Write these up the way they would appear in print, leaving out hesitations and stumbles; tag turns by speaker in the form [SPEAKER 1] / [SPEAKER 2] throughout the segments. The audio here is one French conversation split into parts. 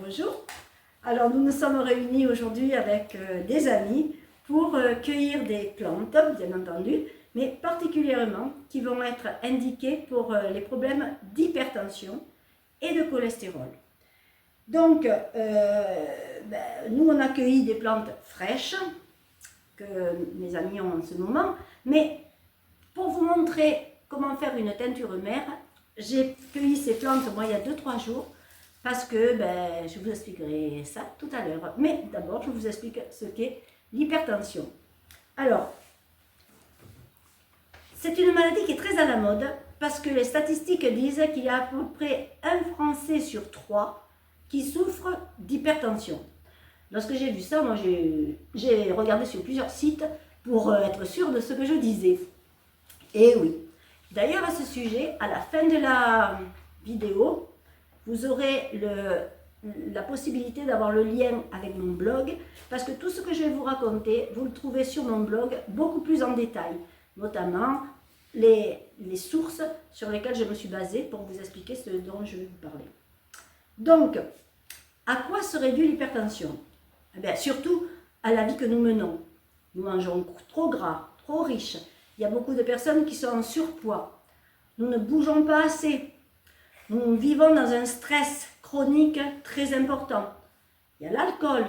[SPEAKER 1] Bonjour. Alors nous nous sommes réunis aujourd'hui avec des amis pour cueillir des plantes, bien entendu, mais particulièrement qui vont être indiquées pour les problèmes d'hypertension et de cholestérol. Donc nous on a cueilli des plantes fraîches que mes amis ont en ce moment, mais pour vous montrer comment faire une teinture mère, j'ai cueilli ces plantes moi il y a 2-3 jours. Parce que je vous expliquerai ça tout à l'heure. Mais d'abord, je vous explique ce qu'est l'hypertension. Alors, c'est une maladie qui est très à la mode parce que les statistiques disent qu'il y a à peu près un Français sur 3 qui souffre d'hypertension. Lorsque j'ai vu ça, moi j'ai regardé sur plusieurs sites pour être sûre de ce que je disais. Et oui. D'ailleurs, à ce sujet, à la fin de la vidéo, vous aurez la possibilité d'avoir le lien avec mon blog, parce que tout ce que je vais vous raconter, vous le trouvez sur mon blog beaucoup plus en détail, notamment les sources sur lesquelles je me suis basée pour vous expliquer ce dont je vais vous parler. Donc, à quoi serait due l'hypertension? Eh bien, surtout à la vie que nous menons. Nous mangeons trop gras, trop riche. Il y a beaucoup de personnes qui sont en surpoids. Nous ne bougeons pas assez. Nous vivons dans un stress chronique très important. Il y a l'alcool,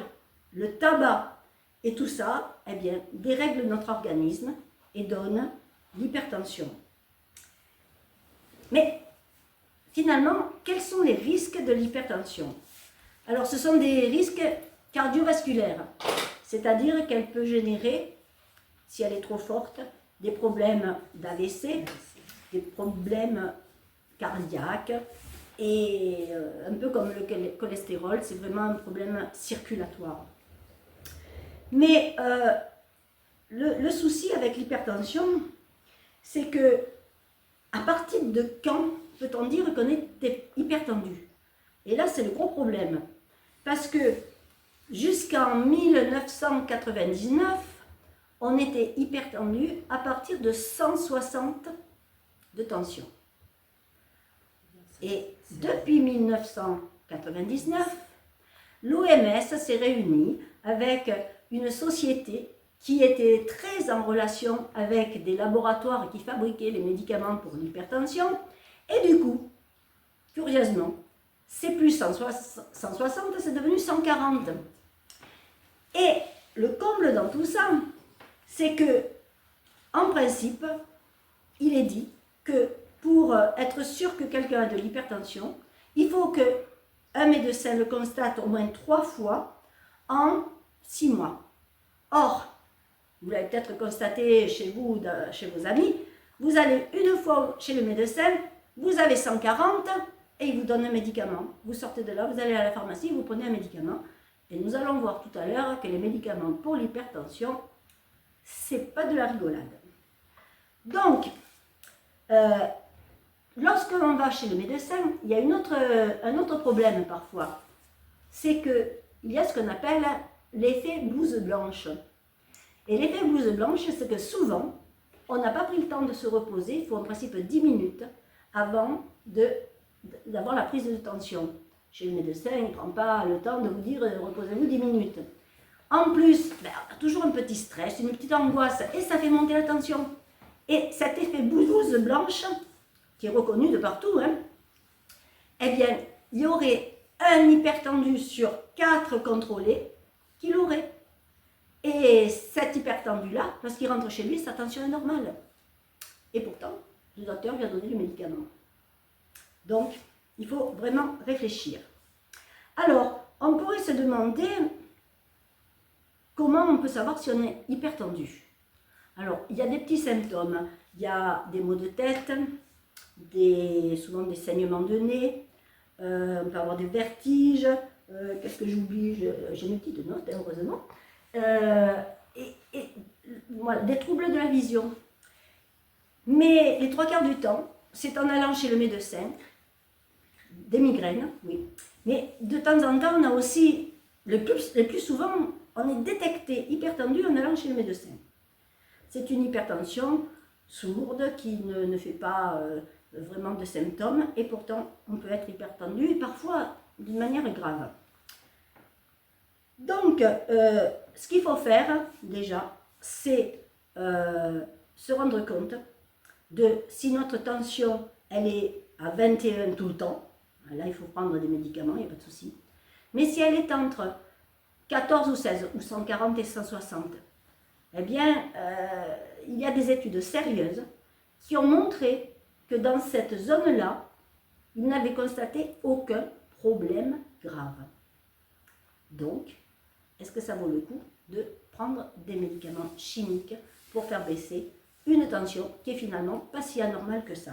[SPEAKER 1] le tabac, et tout ça, eh bien, dérègle notre organisme et donne l'hypertension. Mais finalement, quels sont les risques de l'hypertension? Alors, ce sont des risques cardiovasculaires, c'est-à-dire qu'elle peut générer, si elle est trop forte, des problèmes d'AVC, des problèmes cardiaque et un peu comme le cholestérol, c'est vraiment un problème circulatoire. Mais le souci avec l'hypertension, c'est que à partir de quand peut-on dire qu'on est hypertendu? Et là, c'est le gros problème. Parce que jusqu'en 1999, on était hypertendu à partir de 160 de tension. Et depuis 1999, l'OMS s'est réunie avec une société qui était très en relation avec des laboratoires qui fabriquaient les médicaments pour l'hypertension. Et du coup, curieusement, c'est plus 160, c'est devenu 140. Et le comble dans tout ça, c'est que, en principe, il est dit que pour être sûr que quelqu'un a de l'hypertension, il faut qu'un médecin le constate au moins 3 fois en 6 mois. Or, vous l'avez peut-être constaté chez vous, chez vos amis, vous allez une fois chez le médecin, vous avez 140 et il vous donne un médicament. Vous sortez de là, vous allez à la pharmacie, vous prenez un médicament. Et nous allons voir tout à l'heure que les médicaments pour l'hypertension, c'est pas de la rigolade. Donc, lorsque l'on va chez le médecin, il y a un autre problème parfois. C'est qu'il y a ce qu'on appelle l'effet blouse blanche. Et l'effet blouse blanche, c'est que souvent, on n'a pas pris le temps de se reposer. Il faut en principe 10 minutes avant d'avoir la prise de tension. Chez le médecin, il ne prend pas le temps de vous dire reposez-vous 10 minutes. En plus, on a toujours un petit stress, une petite angoisse, et ça fait monter la tension. Et cet effet blouse blanche, qui est reconnu de partout, eh bien, il y aurait un hypertendu sur 4 contrôlés qui l'aurait. Et cet hypertendu-là, lorsqu'il rentre chez lui, sa tension est normale. Et pourtant, le docteur lui a donné le médicament. Donc, il faut vraiment réfléchir. Alors, on pourrait se demander comment on peut savoir si on est hypertendu. Alors, il y a des petits symptômes. Il y a des maux de tête, souvent des saignements de nez, on peut avoir des vertiges, qu'est-ce que j'oublie? J'ai mes petites notes, heureusement. Voilà, des troubles de la vision. Mais les 3/4 du temps, c'est en allant chez le médecin, des migraines, oui. Mais de temps en temps, on a aussi, le plus souvent, on est détecté hypertendu en allant chez le médecin. C'est une hypertension sourde qui ne fait pas vraiment de symptômes et pourtant on peut être hypertendu et parfois d'une manière grave. Donc, ce qu'il faut faire, déjà, c'est se rendre compte de si notre tension, elle est à 21 tout le temps. Là, il faut prendre des médicaments, il n'y a pas de souci. Mais si elle est entre 14 ou 16, ou 140 et 160, eh bien, il y a des études sérieuses qui ont montré que dans cette zone-là, ils n'avaient constaté aucun problème grave. Donc, est-ce que ça vaut le coup de prendre des médicaments chimiques pour faire baisser une tension qui est finalement pas si anormale que ça?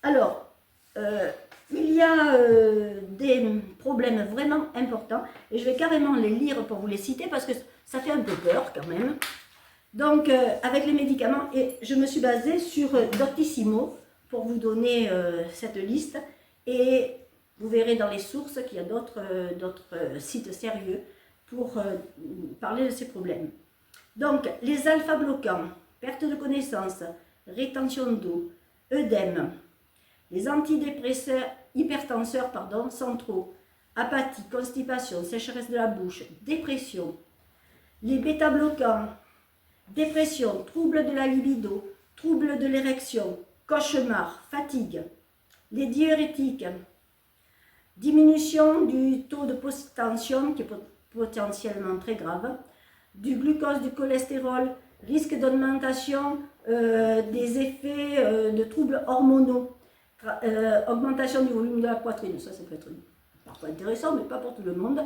[SPEAKER 1] Alors, il y a des problèmes vraiment importants et je vais carrément les lire pour vous les citer parce que ça fait un peu peur quand même. Donc, avec les médicaments, et je me suis basée sur Doctissimo pour vous donner cette liste et vous verrez dans les sources qu'il y a d'autres sites sérieux pour parler de ces problèmes. Donc, les alpha-bloquants, perte de connaissance, rétention d'eau, œdème, les antidépresseurs, hypertenseurs centraux, apathie, constipation, sécheresse de la bouche, dépression, les bêta-bloquants, dépression, troubles de la libido, troubles de l'érection, cauchemar, fatigue, les diurétiques, diminution du taux de potassium qui est potentiellement très grave, du glucose, du cholestérol, risque d'augmentation des effets de troubles hormonaux, augmentation du volume de la poitrine, ça peut être parfois intéressant mais pas pour tout le monde,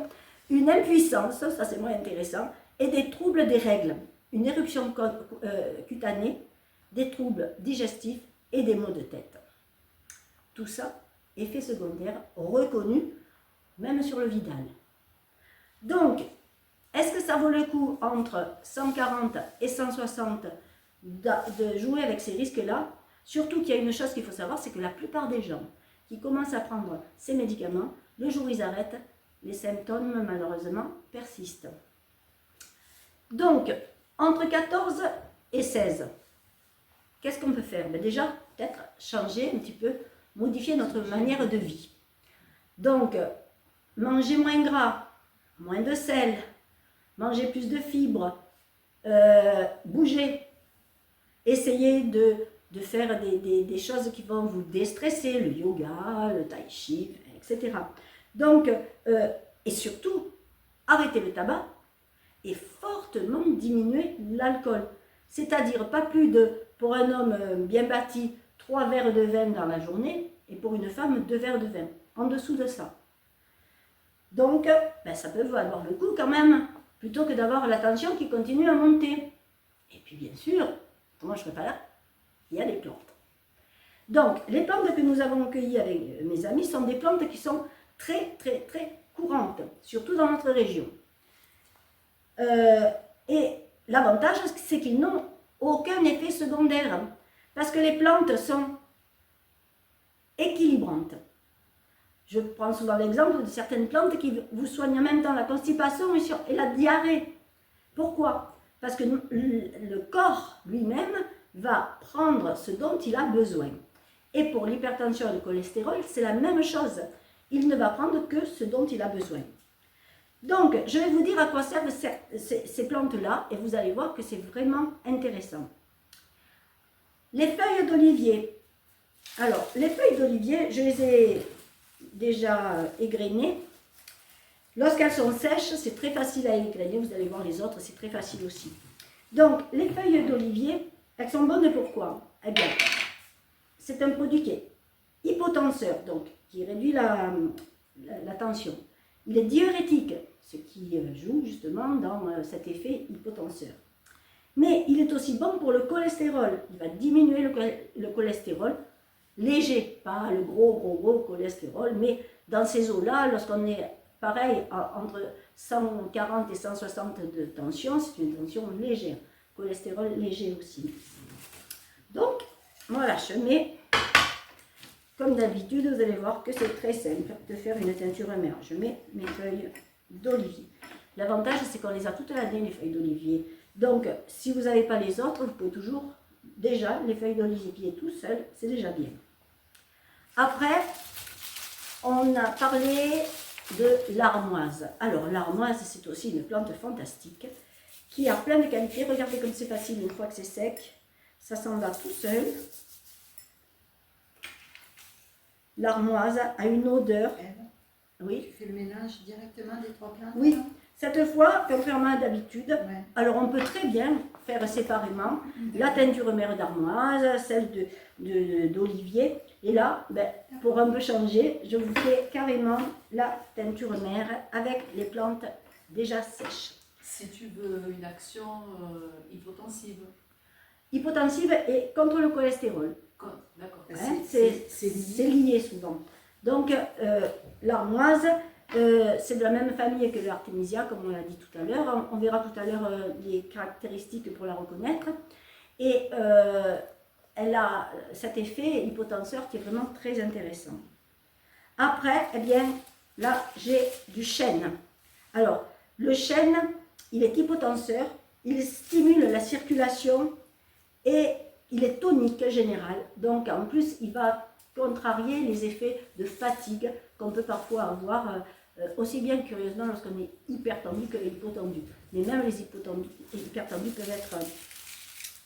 [SPEAKER 1] une impuissance, ça c'est moins intéressant, et des troubles des règles, une éruption cutanée, des troubles digestifs et des maux de tête. Tout ça, effet secondaire reconnu, même sur le Vidal. Donc, est-ce que ça vaut le coup entre 140 et 160 de jouer avec ces risques-là? Surtout qu'il y a une chose qu'il faut savoir, c'est que la plupart des gens qui commencent à prendre ces médicaments, le jour où ils arrêtent, les symptômes malheureusement persistent. Donc, entre 14 et 16, qu'est-ce qu'on peut faire? Déjà, peut-être changer un petit peu, modifier notre manière de vie. Donc, manger moins gras, moins de sel, manger plus de fibres, bouger, essayer de faire des choses qui vont vous déstresser, le yoga, le tai chi, etc. Donc, et surtout, arrêter le tabac et fortement diminuer l'alcool. C'est-à-dire pas plus de, pour un homme bien bâti, 3 verres de vin dans la journée et pour une femme 2 verres de vin. En dessous de ça. Donc, ça peut valoir le coup quand même, plutôt que d'avoir la tension qui continue à monter. Et puis bien sûr, moi je ne serai pas là, il y a des plantes. Donc, les plantes que nous avons cueillies avec mes amis sont des plantes qui sont très très très courantes, surtout dans notre région. Et l'avantage, c'est qu'ils n'ont aucun effet secondaire, parce que les plantes sont équilibrantes. Je prends souvent l'exemple de certaines plantes qui vous soignent en même temps la constipation et la diarrhée. Pourquoi? Parce que le corps lui-même va prendre ce dont il a besoin. Et pour l'hypertension et le cholestérol, c'est la même chose. Il ne va prendre que ce dont il a besoin. Donc, je vais vous dire à quoi servent ces plantes-là et vous allez voir que c'est vraiment intéressant. Les feuilles d'olivier. Alors, les feuilles d'olivier, je les ai déjà égrenées. Lorsqu'elles sont sèches, c'est très facile à égrainer. Vous allez voir les autres, c'est très facile aussi. Donc, les feuilles d'olivier, elles sont bonnes pourquoi? Eh bien, c'est un produit qui est hypotenseur, donc qui réduit la tension. Il est diurétique, ce qui joue justement dans cet effet hypotenseur. Mais il est aussi bon pour le cholestérol. Il va diminuer le cholestérol léger, pas le gros cholestérol, mais dans ces eaux-là, lorsqu'on est pareil entre 140 et 160 de tension, c'est une tension légère. Cholestérol léger aussi. Donc, voilà, je mets, comme d'habitude, vous allez voir que c'est très simple de faire une teinture mère. Je mets mes feuilles d'olivier. L'avantage, c'est qu'on les a toute l'année, les feuilles d'olivier. Donc, si vous n'avez pas les autres, vous pouvez toujours, déjà, les feuilles d'olivier tout seul, c'est déjà bien. Après, on a parlé de l'armoise. Alors l'armoise, c'est aussi une plante fantastique qui a plein de qualités. Regardez comme c'est facile une fois que c'est sec. Ça s'en va tout seul. L'armoise a une odeur. Oui.
[SPEAKER 2] Tu fais le ménage directement des 3 plantes?
[SPEAKER 1] Oui. Cette fois, contrairement à d'habitude,
[SPEAKER 2] Ouais.
[SPEAKER 1] alors on peut très bien faire séparément la teinture mère d'armoise, celle d'olivier. Et là, ben, pour un peu changer, je vous fais carrément la teinture mère avec les plantes déjà sèches.
[SPEAKER 3] Si tu veux une action hypotensive.
[SPEAKER 1] Hypotensive et contre le cholestérol.
[SPEAKER 3] D'accord.
[SPEAKER 1] Hein,
[SPEAKER 2] C'est
[SPEAKER 1] c'est lié souvent. Donc, l'armoise, c'est de la même famille que l'artémisia, comme on l'a dit tout à l'heure. On verra tout à l'heure les caractéristiques pour la reconnaître. Et elle a cet effet hypotenseur qui est vraiment très intéressant. Après, eh bien, là, j'ai du chêne. Alors, le chêne, il est hypotenseur, il stimule la circulation et il est tonique général. Donc, en plus, il va contrarier les effets de fatigue qu'on peut parfois avoir, aussi bien curieusement lorsqu'on est hypertendu que hypotendu. Mais même les hypertendus peuvent être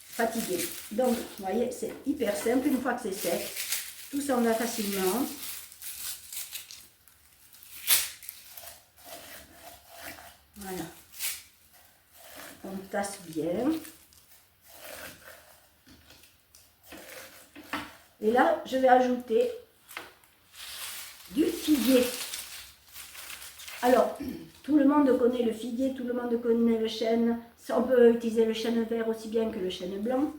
[SPEAKER 1] fatigués. Donc, vous voyez, c'est hyper simple. Une fois que c'est sec, tout s'en va facilement. Voilà. On tasse bien. Et là, je vais ajouter du figuier. Alors, tout le monde connaît le figuier, tout le monde connaît le chêne. On peut utiliser le chêne vert aussi bien que le chêne blanc.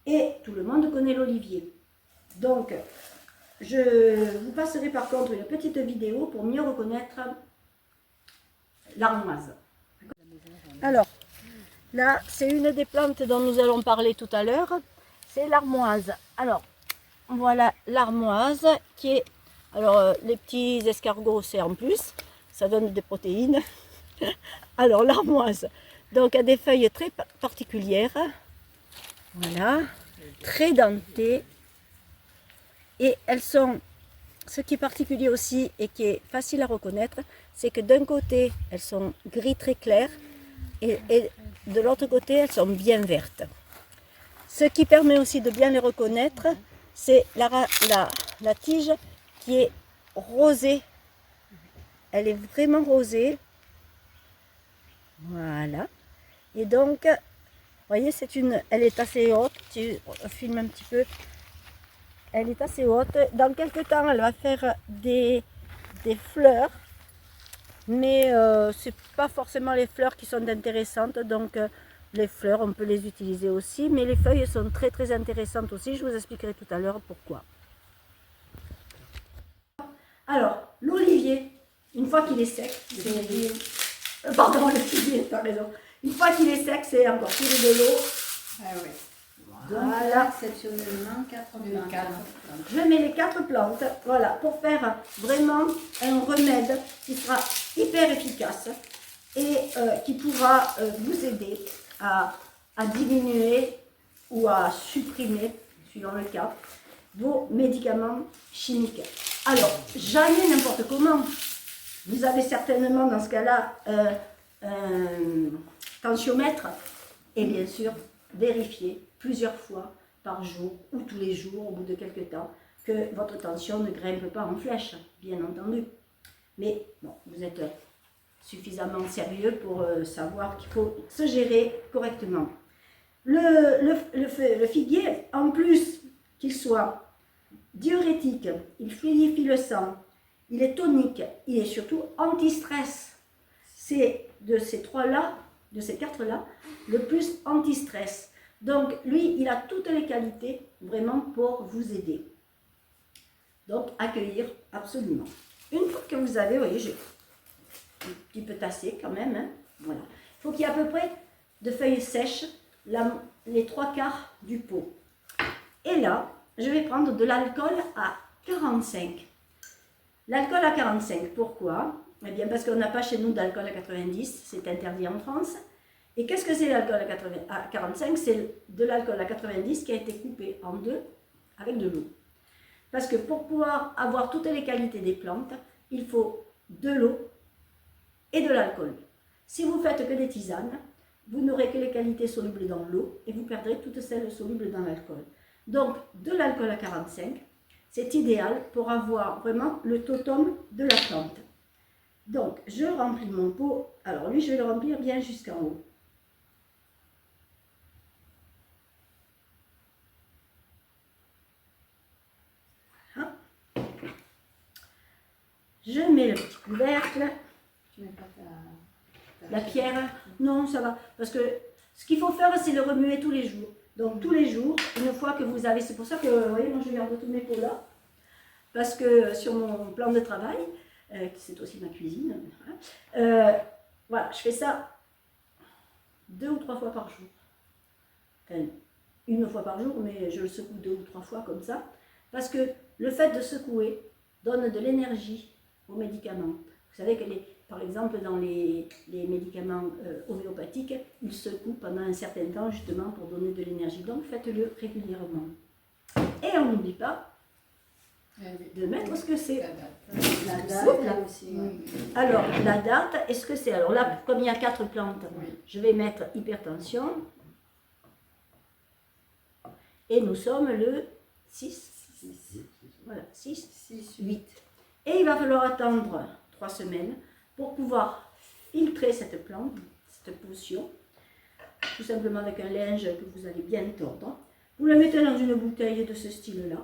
[SPEAKER 1] Et tout le monde connaît l'olivier. Donc, je vous passerai par contre une petite vidéo pour mieux reconnaître l'armoise. Alors, là, c'est une des plantes dont nous allons parler tout à l'heure. C'est l'armoise. Alors, voilà l'armoise qui est... Alors, les petits escargots, c'est en plus. Ça donne des protéines. Alors, l'armoise, donc, a des feuilles très particulières. Voilà. Très dentées. Et elles sont... Ce qui est particulier aussi et qui est facile à reconnaître, c'est que d'un côté, elles sont gris très clair et de l'autre côté, elles sont bien vertes. Ce qui permet aussi de bien les reconnaître, c'est la tige qui est rosée. Elle est vraiment rosée. Voilà. Et donc, vous voyez, elle est assez haute. Tu filmes un petit peu. Elle est assez haute. Dans quelques temps, elle va faire des fleurs. Mais ce n'est pas forcément les fleurs qui sont intéressantes. Donc, les fleurs, on peut les utiliser aussi. Mais les feuilles sont très très intéressantes aussi. Je vous expliquerai tout à l'heure pourquoi. Alors, l'olivier, une fois qu'il est sec, pardon, le figuier, t'as raison. Une fois qu'il est sec, c'est encore tiré de l'eau.
[SPEAKER 2] Ah oui.
[SPEAKER 1] Voilà.
[SPEAKER 2] Donc, exceptionnellement, 4 plantes.
[SPEAKER 1] Je mets les 4 plantes, voilà, pour faire vraiment un remède qui sera hyper efficace et qui pourra vous aider à diminuer ou à supprimer, suivant le cas, vos médicaments chimiques. Alors, jamais n'importe comment. Vous avez certainement dans ce cas-là un tensiomètre et bien sûr vérifier plusieurs fois par jour ou tous les jours au bout de quelques temps que votre tension ne grimpe pas en flèche, bien entendu. Mais bon, vous êtes suffisamment sérieux pour savoir qu'il faut se gérer correctement. Le figuier, en plus qu'il soit diurétique, il fluidifie le sang, il est tonique, il est surtout anti-stress. C'est de ces 3-là, de ces 4-là, le plus anti-stress. Donc lui, il a toutes les qualités vraiment pour vous aider. Donc accueillir absolument. Une fois que vous avez, vous voyez, j'ai un petit peu tassé quand même. Hein, voilà. Il faut qu'il y ait à peu près de feuilles sèches, les 3/4 du pot. Et là, je vais prendre de l'alcool à 45. L'alcool à 45, pourquoi? Eh bien parce qu'on n'a pas chez nous d'alcool à 90, c'est interdit en France. Et qu'est-ce que c'est l'alcool à 45? C'est de l'alcool à 90 qui a été coupé en deux avec de l'eau. Parce que pour pouvoir avoir toutes les qualités des plantes, il faut de l'eau et de l'alcool. Si vous faites que des tisanes, vous n'aurez que les qualités solubles dans l'eau et vous perdrez toutes celles solubles dans l'alcool. Donc, de l'alcool à 45, c'est idéal pour avoir vraiment le totum de la plante. Donc, je remplis mon pot. Alors, lui, je vais le remplir bien jusqu'en haut. Voilà. Je mets le petit couvercle.
[SPEAKER 2] Tu mets pas
[SPEAKER 1] La pierre, non, ça va. Parce que ce qu'il faut faire, c'est le remuer tous les jours. Donc, tous les jours, une fois que vous avez... C'est pour ça que, vous voyez, moi, je garde tous mes pots là. Parce que sur mon plan de travail, c'est aussi ma cuisine, voilà, je fais ça 2 ou 3 fois par jour. Enfin, 1 fois par jour, mais je le secoue 2 ou 3 fois comme ça. Parce que le fait de secouer donne de l'énergie aux médicaments. Vous savez que, par exemple, dans les médicaments homéopathiques, ils secouent pendant un certain temps justement pour donner de l'énergie. Donc faites-le régulièrement. Et on n'oublie pas de mettre ce que c'est.
[SPEAKER 2] la date
[SPEAKER 1] Là.
[SPEAKER 2] aussi. Oui.
[SPEAKER 1] Alors, la date, est-ce que c'est... Alors là, comme il y a 4 plantes,
[SPEAKER 3] Oui.
[SPEAKER 1] je vais mettre hypertension. Et nous sommes le 6. Voilà, 6, 8. Et il va falloir attendre 3 semaines pour pouvoir filtrer cette plante, cette potion, tout simplement avec un linge que vous allez bien tordre. Vous la mettez dans une bouteille de ce style-là.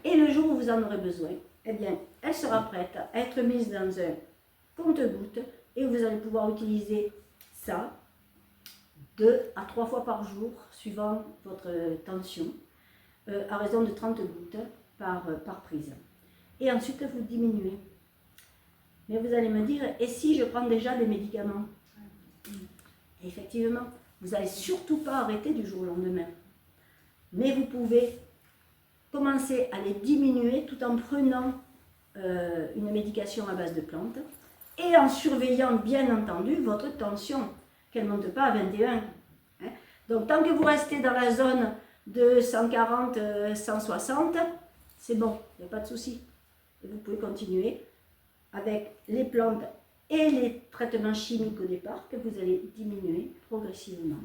[SPEAKER 1] Et le jour où vous en aurez besoin, eh bien, elle sera prête à être mise dans un compte-gouttes et vous allez pouvoir utiliser ça 2 à 3 fois par jour, suivant votre tension, à raison de 30 gouttes par prise. Et ensuite, vous diminuez. Mais vous allez me dire, et si je prends déjà des médicaments? Et effectivement, vous n'allez surtout pas arrêter du jour au lendemain. Mais vous pouvez commencer à les diminuer tout en prenant une médication à base de plantes et en surveillant bien entendu votre tension, qu'elle ne monte pas à 21. Hein. Donc tant que vous restez dans la zone de 140, 160, c'est bon, il n'y a pas de souci. Et vous pouvez continuer avec les plantes et les traitements chimiques au départ que vous allez diminuer progressivement.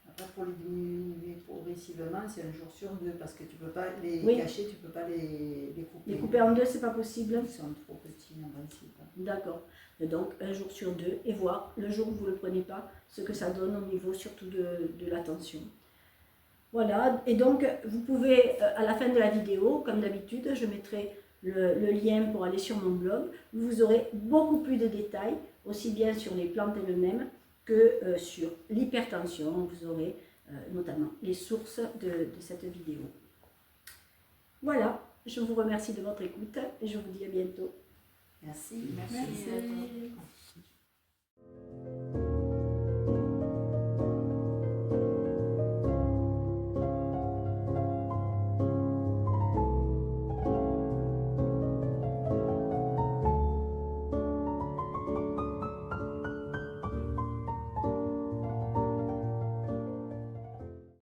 [SPEAKER 2] Après, pour les diminuer progressivement, c'est 1 jour sur 2 parce que tu ne peux pas les
[SPEAKER 1] Oui.
[SPEAKER 2] cacher, tu ne peux pas les couper.
[SPEAKER 1] Les couper en 2, c'est pas possible.
[SPEAKER 2] Ils sont trop petits en principe.
[SPEAKER 1] D'accord. Donc 1 jour sur 2 et voir le jour où vous ne le prenez pas, ce que ça donne au niveau surtout de la tension. Voilà, et donc vous pouvez, à la fin de la vidéo, comme d'habitude, je mettrai le lien pour aller sur mon blog. Vous aurez beaucoup plus de détails, aussi bien sur les plantes elles-mêmes que sur l'hypertension. Vous aurez notamment les sources de cette vidéo. Voilà, je vous remercie de votre écoute et je vous dis à bientôt.
[SPEAKER 2] Merci.
[SPEAKER 3] Merci. À toi.